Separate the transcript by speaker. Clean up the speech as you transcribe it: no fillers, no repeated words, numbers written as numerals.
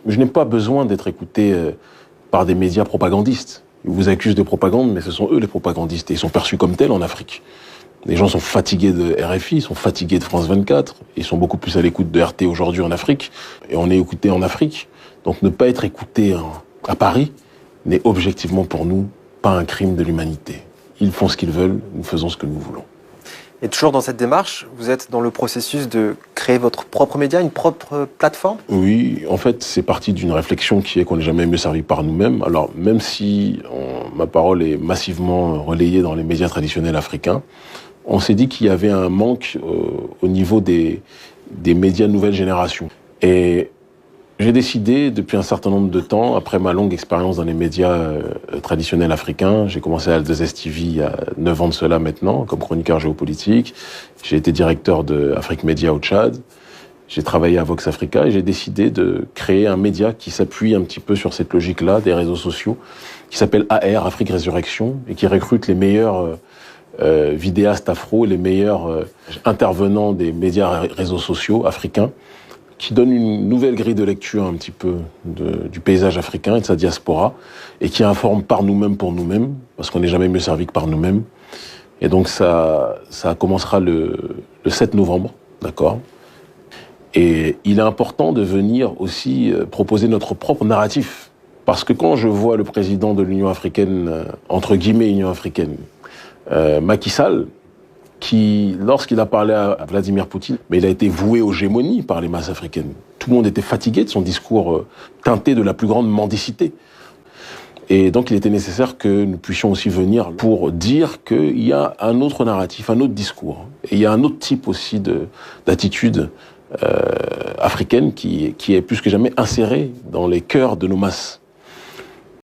Speaker 1: Je n'ai pas besoin d'être écouté par des médias propagandistes. Ils vous accusent de propagande, mais ce sont eux les propagandistes. Et ils sont perçus comme tels en Afrique. Les gens sont fatigués de RFI, ils sont fatigués de France 24. Ils sont beaucoup plus à l'écoute de RT aujourd'hui en Afrique. Et on est écouté en Afrique. Donc ne pas être écouté à Paris n'est objectivement pour nous pas un crime de l'humanité. Ils font ce qu'ils veulent, nous faisons ce que nous voulons.
Speaker 2: Et toujours dans cette démarche, vous êtes dans le processus de créer votre propre média, une propre plateforme ?
Speaker 1: Oui, en fait, c'est parti d'une réflexion qui est qu'on n'est jamais mieux servi par nous-mêmes. Alors, même si ma parole est massivement relayée dans les médias traditionnels africains, on s'est dit qu'il y avait un manque au niveau des médias de nouvelle génération. Et j'ai décidé, depuis un certain nombre de temps, après ma longue expérience dans les médias traditionnels africains, j'ai commencé à Al2S TV il y a 9 ans de cela maintenant, comme chroniqueur géopolitique. J'ai été directeur de Afrique Média au Tchad. J'ai travaillé à Vox Africa et j'ai décidé de créer un média qui s'appuie un petit peu sur cette logique-là des réseaux sociaux, qui s'appelle AR, Afrique Résurrection, et qui recrute les meilleurs vidéastes afro, les meilleurs intervenants des médias réseaux sociaux africains, qui donne une nouvelle grille de lecture un petit peu du paysage africain et de sa diaspora, et qui informe par nous-mêmes pour nous-mêmes, parce qu'on n'est jamais mieux servi que par nous-mêmes. Et donc ça commencera le 7 novembre, d'accord ? Et il est important de venir aussi proposer notre propre narratif. Parce que quand je vois le président de l'Union africaine, entre guillemets Union africaine, Macky Sall, qui, lorsqu'il a parlé à Vladimir Poutine, mais il a été voué aux gémonies par les masses africaines. Tout le monde était fatigué de son discours teinté de la plus grande mendicité. Et donc il était nécessaire que nous puissions aussi venir pour dire qu'il y a un autre narratif, un autre discours. Et il y a un autre type aussi d'attitude africaine qui est plus que jamais insérée dans les cœurs de nos masses.